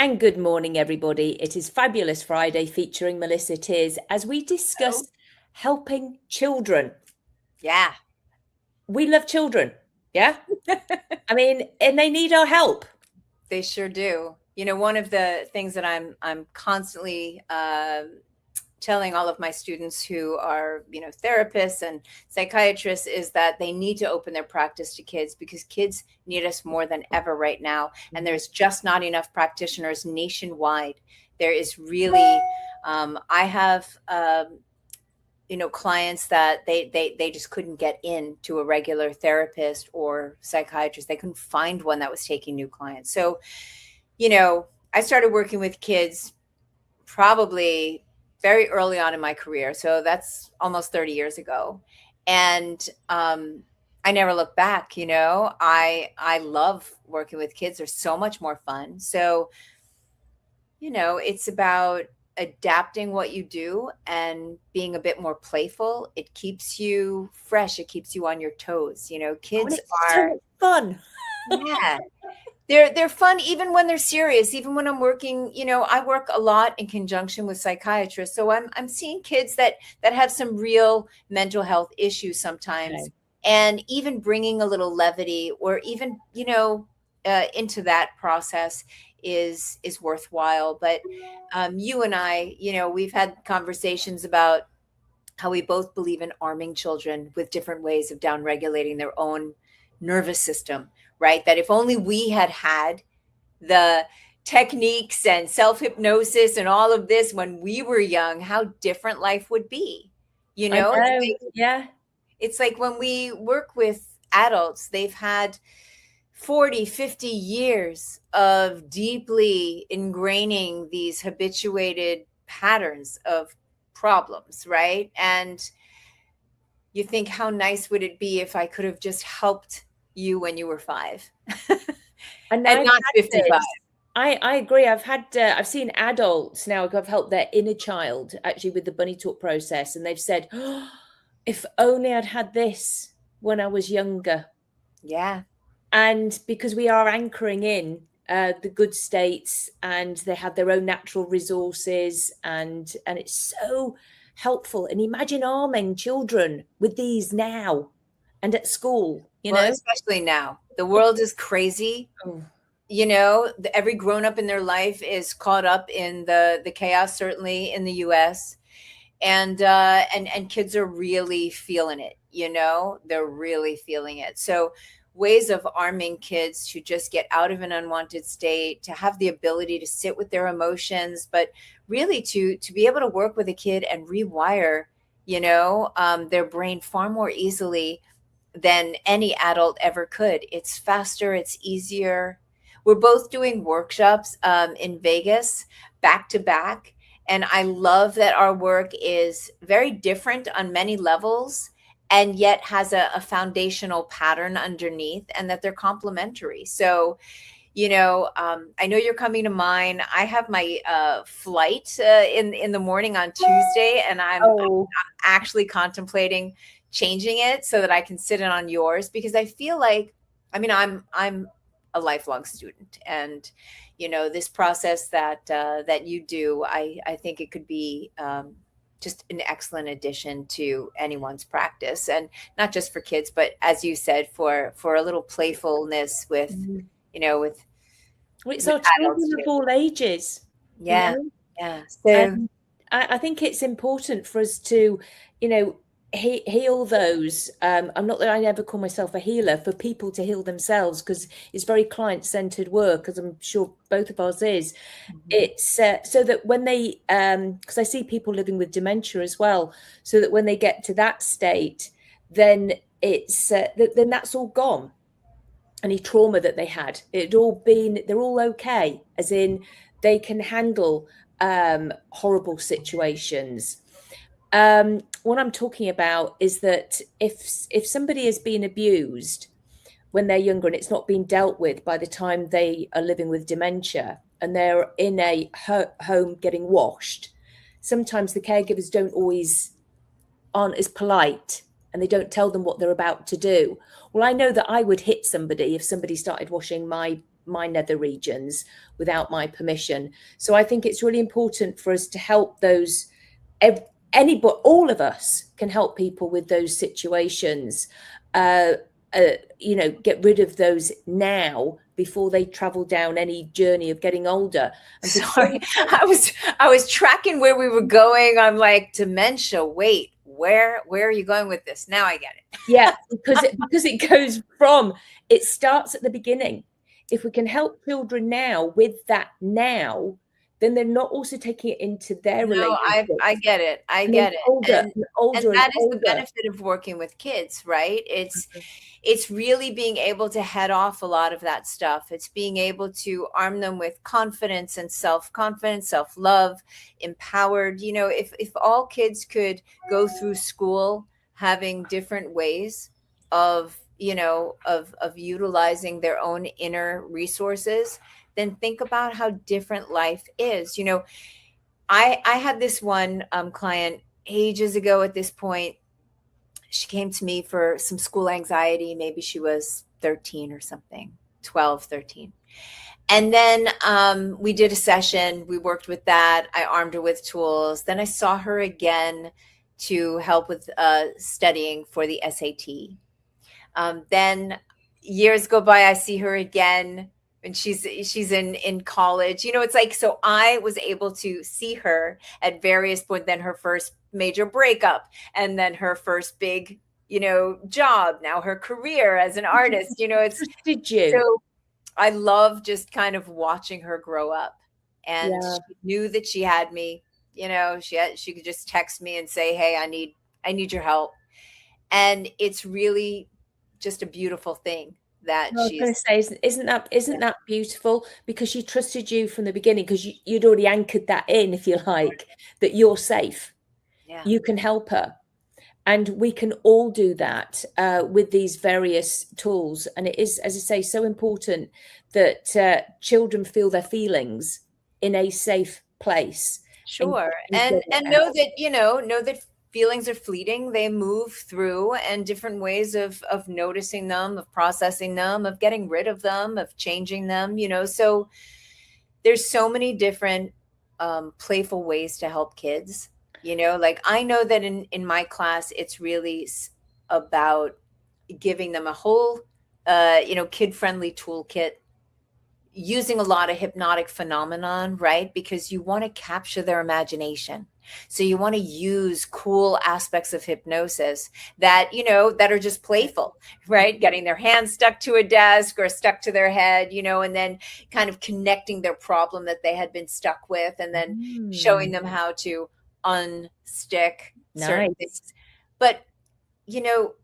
And good morning, everybody. It is Fabulous Friday featuring Melissa Tears as we discuss helping children. Yeah. We love children. Yeah. I mean, and they need our help. They sure do. You know, one of the things that I'm constantly telling all of my students who are, therapists and psychiatrists is that they need to open their practice to kids because kids need us more than ever right now. And there's just not enough practitioners nationwide. There is really, I have, clients that they just couldn't get into a regular therapist or psychiatrist. They couldn't find one that was taking new clients. So, I started working with kids probably very early on in my career. So that's almost 30 years ago. And I never look back, I love working with kids. They're so much more fun. So, it's about adapting what you do and being a bit more playful. It keeps you fresh. It keeps you on your toes. Kids are so fun. Yeah. They're fun even when they're serious, even when I'm working, I work a lot in conjunction with psychiatrists. So I'm seeing kids that have some real mental health issues sometimes. Okay. And even bringing a little levity or even, into that process is worthwhile. But you and I, we've had conversations about how we both believe in arming children with different ways of down regulating their own nervous system, right? That if only we had the techniques and self-hypnosis and all of this when we were young, how different life would be. I know. Yeah. It's like when we work with adults, they've had 40, 50 years of deeply ingraining these habituated patterns of problems, right? And you think, how nice would it be if I could have just helped you when you were 5 And not 55? I agree. I've seen adults now who have helped their inner child actually with the bunny talk process, and they've said, oh, if only I'd had this when I was younger. Yeah. And because we are anchoring in the good states, and they have their own natural resources, and it's so helpful. And imagine arming children with these now and at school, Well, especially now. The world is crazy. Oh. Every grown up in their life is caught up in the chaos, certainly in the US. And kids are really feeling it, they're really feeling it. So ways of arming kids to just get out of an unwanted state, to have the ability to sit with their emotions, but really to be able to work with a kid and rewire, their brain far more easily than any adult ever could. It's faster, it's easier. We're both doing workshops in Vegas back to back. And I love that our work is very different on many levels and yet has a foundational pattern underneath, and that they're complementary. So, I know you're coming to mine. I have my flight in the morning on Tuesday, and I'm actually contemplating changing it so that I can sit in on yours, because I feel like, I'm a lifelong student, and this process that you do, I think it could be just an excellent addition to anyone's practice, and not just for kids, but as you said, for a little playfulness with it's our children of all ages. Yeah. So I think it's important for us to heal those. I'm not that I ever call myself a healer, for people to heal themselves, because it's very client-centered work, as I'm sure both of ours is. It's so that when they because I see people living with dementia as well, so that when they get to that state, then it's then that's all gone. Any trauma that they had, they're all okay, as in they can handle horrible situations. What I'm talking about is that if somebody has been abused when they're younger and it's not been dealt with by the time they are living with dementia, and they're in a home getting washed, sometimes the caregivers aren't as polite, and they don't tell them what they're about to do. Well, I know that I would hit somebody if somebody started washing my my nether regions without my permission. So I think it's really important for us to help those, anybody, all of us can help people with those situations, you know, get rid of those now before they travel down any journey of getting older. And sorry, I was tracking where we were going. I'm like, dementia, wait, where are you going with this? Now I get it. Yeah, because it goes from, it starts at the beginning. If we can help children now with that now, then they're not also taking it into their relationship. I get it. I get it. And that is the benefit of working with kids, right? It's really being able to head off a lot of that stuff. It's being able to arm them with confidence and self-confidence, self-love, empowered. You know, if all kids could go through school having different ways of, you know, of utilizing their own inner resources, then think about how different life is. You know, I had this one client ages ago at this point. She came to me for some school anxiety. Maybe she was 13 or something, 12, 13. And then we did a session. We worked with that. I armed her with tools. Then I saw her again to help with studying for the SAT. Then years go by, I see her again, and she's in college. You know, it's like, so I was able to see her at various points, then her first major breakup, and then her first big, you know, job, now her career as an artist. You know, it's so I love just kind of watching her grow up. And she knew that she had me. You know, she could just text me and say, hey, I need your help. And it's really just a beautiful thing that I was going to say, isn't that beautiful? Because she trusted you from the beginning, because you'd already anchored that in, if you like, that you're safe. Yeah. You can help her. And we can all do that with these various tools. And it is, as I say, so important that children feel their feelings in a safe place. Sure. And know that, you know that feelings are fleeting. They move through, and different ways of noticing them, of processing them, of getting rid of them, of changing them, you know. So there's so many different playful ways to help kids, you know. Like, I know that in my class, it's really about giving them a whole, you know, kid-friendly toolkit, using a lot of hypnotic phenomenon, right? Because you want to capture their imagination. So you want to use cool aspects of hypnosis that, you know, that are just playful, right? Getting their hands stuck to a desk or stuck to their head, you know, and then kind of connecting their problem that they had been stuck with, and then showing them how to unstick certain things. But, you know,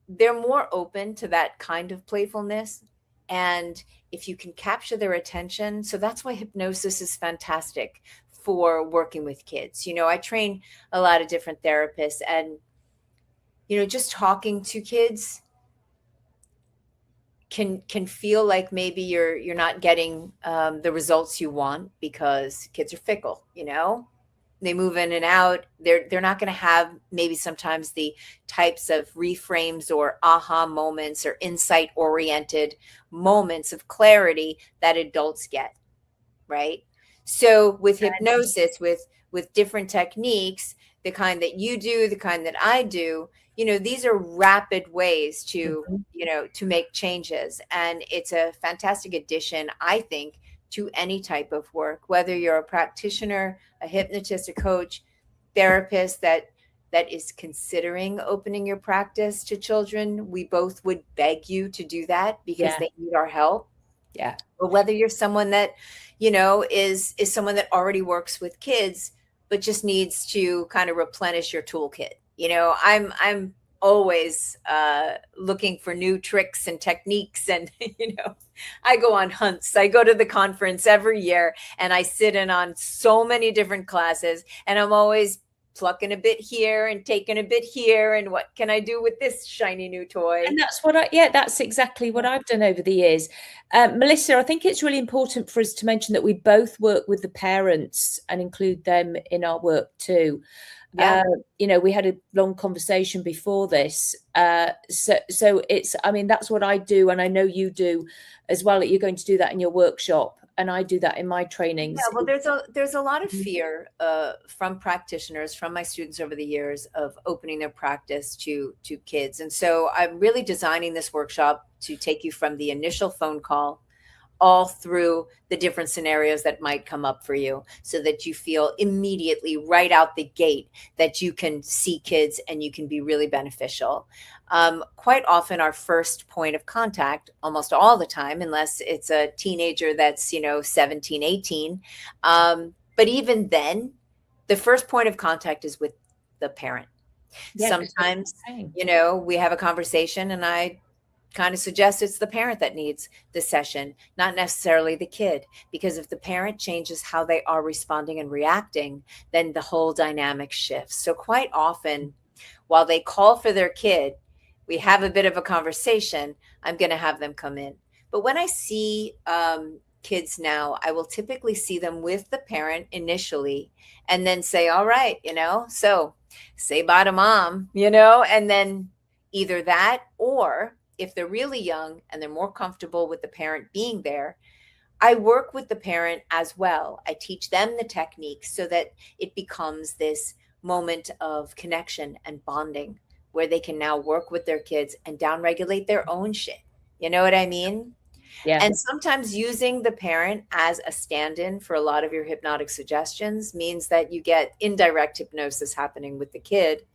they're more open to that kind of playfulness. And if you can capture their attention, so that's why hypnosis is fantastic for working with kids. You know, I train a lot of different therapists, and, you know, just talking to kids can feel like maybe you're not getting the results you want, because kids are fickle, you know. They move in and out. They're not going to have maybe sometimes the types of reframes or aha moments or insight oriented moments of clarity that adults get, right? So with hypnosis, with different techniques, the kind that you do, the kind that I do, you know, these are rapid ways to, you know, to make changes. And it's a fantastic addition, I think, to any type of work, whether you're a practitioner, a hypnotist, a coach, therapist that is considering opening your practice to children. We both would beg you to do that, because they need our help. Yeah. Or whether you're someone that, you know, is someone that already works with kids, but just needs to kind of replenish your toolkit. You know, I'm always looking for new tricks and techniques, and, you know, I go on hunts. I go to the conference every year, and I sit in on so many different classes, and I'm always plucking a bit here and taking a bit here, and what can I do with this shiny new toy? And that's what that's exactly what I've done over the years. Melissa, I think it's really important for us to mention that we both work with the parents and include them in our work too, Yeah. We had a long conversation before this. So it's, I mean, that's what I do. And I know you do as well. You're going to do that in your workshop. And I do that in my Yeah, trainings. well, there's a lot of fear from practitioners, from my students over the years, of opening their practice to kids, and so I'm really designing this workshop to take you from the initial phone call all through the different scenarios that might come up for you, so that you feel immediately right out the gate that you can see kids and you can be really beneficial. Quite often our first point of contact, almost all the time, unless it's a teenager that's 17, 18, but even then the first point of contact is with the parent. Yeah, Sometimes we have a conversation and I kind of suggest it's the parent that needs the session, not necessarily the kid. Because if the parent changes how they are responding and reacting, then the whole dynamic shifts. So quite often, while they call for their kid, we have a bit of a conversation. I'm going to have them come in. But when I see kids now, I will typically see them with the parent initially and then say, all right, so say bye to mom, and then either that, or if they're really young and they're more comfortable with the parent being there, I work with the parent as well. I teach them the techniques so that it becomes this moment of connection and bonding where they can now work with their kids and downregulate their own shit. You know what I mean? Yeah. And sometimes using the parent as a stand-in for a lot of your hypnotic suggestions means that you get indirect hypnosis happening with the kid,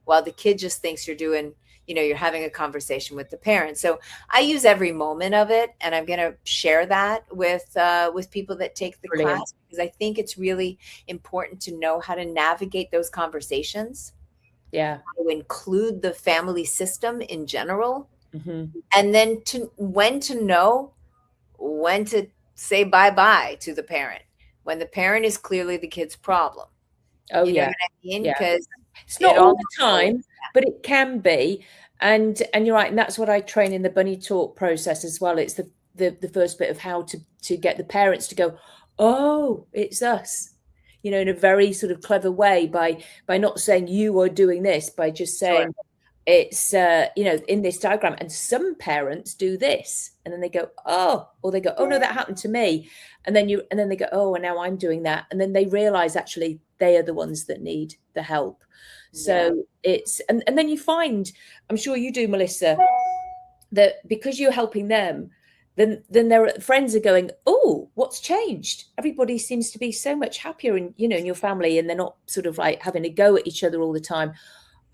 while the kid just thinks you're doing, you're having a conversation with the parent. So I use every moment of it, and I'm going to share that with people that take the Brilliant. class, because I think it's really important to know how to navigate those conversations. Yeah. To include the family system in general, Mm-hmm. and then when to say bye-bye to the parent, when the parent is clearly the kid's problem. Oh, You know yeah. what I mean? Yeah. Because it's not all the time, but it can be. And you're right. And that's what I train in the bunny talk process as well. It's the first bit of how to get the parents to go, oh, it's us, in a very sort of clever way, by not saying you are doing this, by just saying, Sure. It's in this diagram, and some parents do this, and then they go, oh, or they go, oh no, that happened to me, and then they go, oh, and now I'm doing that, and then they realize actually they are the ones that need the help. So it's and then you find, I'm sure you do, Melissa, that because you're helping them, then their friends are going, oh, what's changed? Everybody seems to be so much happier in your family, and they're not sort of like having a go at each other all the time.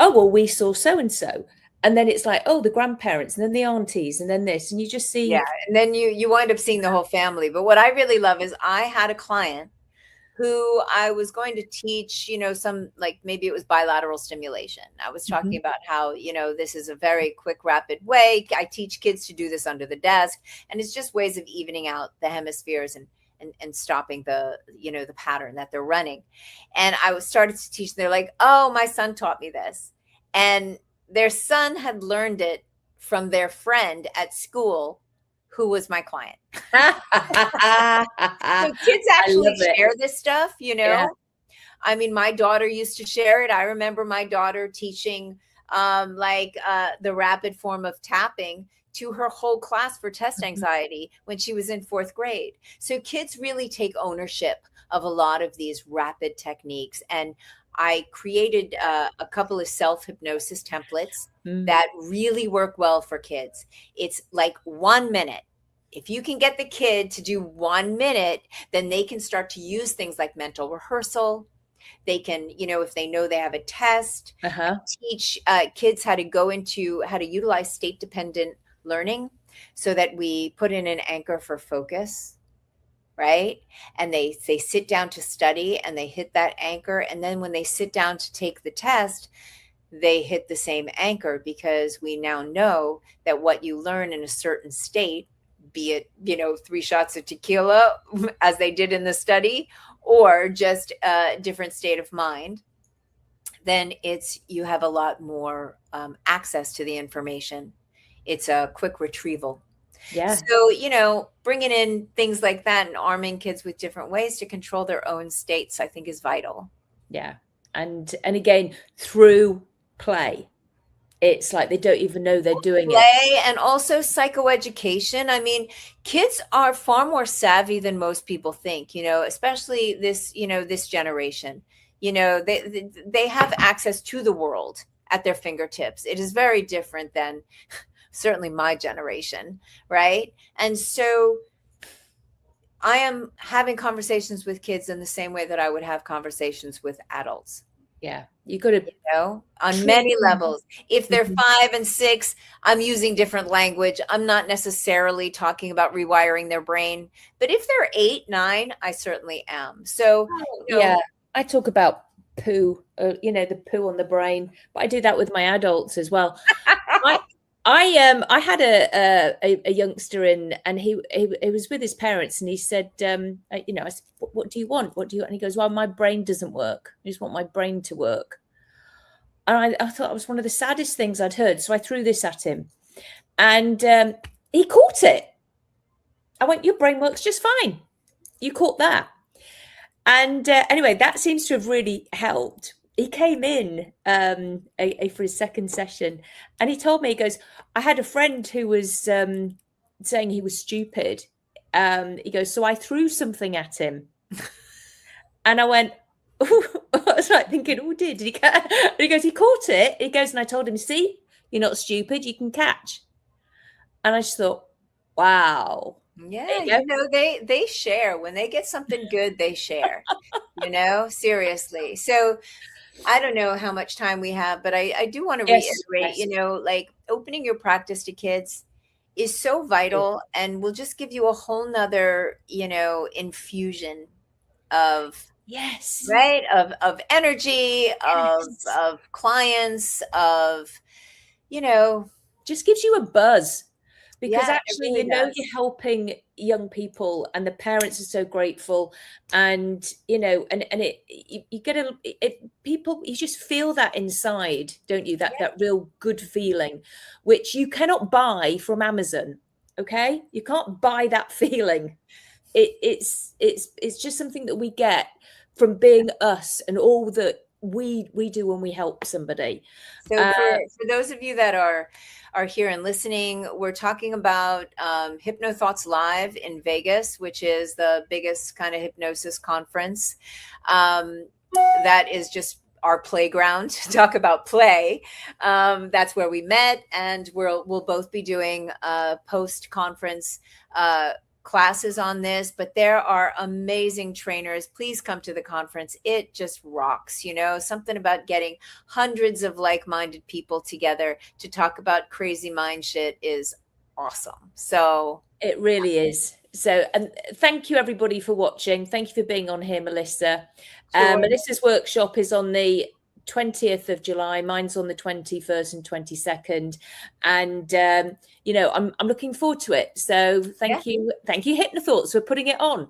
Oh, well, we saw so and so, and then it's like, oh, the grandparents, and then the aunties, and then this, and you just see. Yeah, and then you wind up seeing the whole family. But what I really love is I had a client who I was going to teach, some, like, maybe it was bilateral stimulation. I was talking about how, this is a very quick, rapid way. I teach kids to do this under the desk, and it's just ways of evening out the hemispheres and stopping the pattern that they're running. And I was started to teach. They're like, oh, my son taught me this. And their son had learned it from their friend at school, who was my client. So kids actually share this stuff, Yeah. I mean, my daughter used to share it. I remember my daughter teaching the rapid form of tapping to her whole class for test anxiety when she was in 4th grade. So kids really take ownership of a lot of these rapid techniques. And I created a couple of self-hypnosis templates that really work well for kids. It's like 1 minute. If you can get the kid to do 1 minute, then they can start to use things like mental rehearsal. They can, if they know they have a test, teach kids how to utilize state-dependent learning, so that we put in an anchor for focus, right? And they sit down to study and they hit that anchor. And then when they sit down to take the test, they hit the same anchor, because we now know that what you learn in a certain state, be it, 3 shots of tequila, as they did in the study, or just a different state of mind, then you have a lot more access to the information. It's a quick retrieval. Yeah. So, bringing in things like that and arming kids with different ways to control their own states, I think, is vital. Yeah. And again, through play. It's like they don't even know they're doing it. Play and also psychoeducation. I mean, kids are far more savvy than most people think, especially this generation. They have access to the world at their fingertips. It is very different than certainly my generation, right? And so I am having conversations with kids in the same way that I would have conversations with adults. Yeah, you got to, on many levels. If they're 5 and 6, I'm using different language. I'm not necessarily talking about rewiring their brain, but if they're 8, 9, I certainly am. So, yeah, I talk about poo, the poo on the brain, but I do that with my adults as well. I had a youngster in, and he was with his parents, and he said, I said, what do you want? What do you want? And he goes, well, my brain doesn't work. I just want my brain to work. And I thought it was one of the saddest things I'd heard. So I threw this at him, and he caught it. I went, your brain works just fine. You caught that. And anyway, that seems to have really helped. He came in for his second session, and he told me, he goes, I had a friend who was saying he was stupid. He goes, so I threw something at him. And I went, I was like thinking, oh, did he catch? And he goes, he caught it. He goes, and I told him, see, you're not stupid, you can catch. And I just thought, wow. Yeah, they share. When they get something good, they share, seriously. So I don't know how much time we have, but I do want to reiterate, like opening your practice to kids is so vital, and will just give you a whole nother, infusion of right of energy, of clients, of just gives you a buzz, because actually really you're helping young people, and the parents are so grateful, and you get people, you just feel that inside, don't you? That real good feeling, which you cannot buy from Amazon. Okay, you can't buy that feeling. It's just something that we get from being us, and all that we do when we help somebody. So for those of you that are here and listening, we're talking about HypnoThoughts Live in Vegas, which is the biggest kind of hypnosis conference. That is just our playground to talk about play. That's where we met, and we'll both be doing post-conference classes on this, but there are amazing trainers. Please come to the conference. It just rocks, something about getting hundreds of like-minded people together to talk about crazy mind shit is awesome. So it really is. So, and thank you everybody for watching. Thank you for being on here, Melissa. Sure. Melissa's workshop is on the 20th of July. Mine's on the 21st and 22nd. And, I'm looking forward to it. So thank you. Thank you, HypnoThoughts, for putting it on.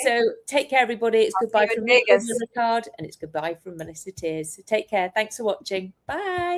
So take care, everybody. It's goodbye from me, Rickard, and it's goodbye from Melissa Tears. So take care. Thanks for watching. Bye.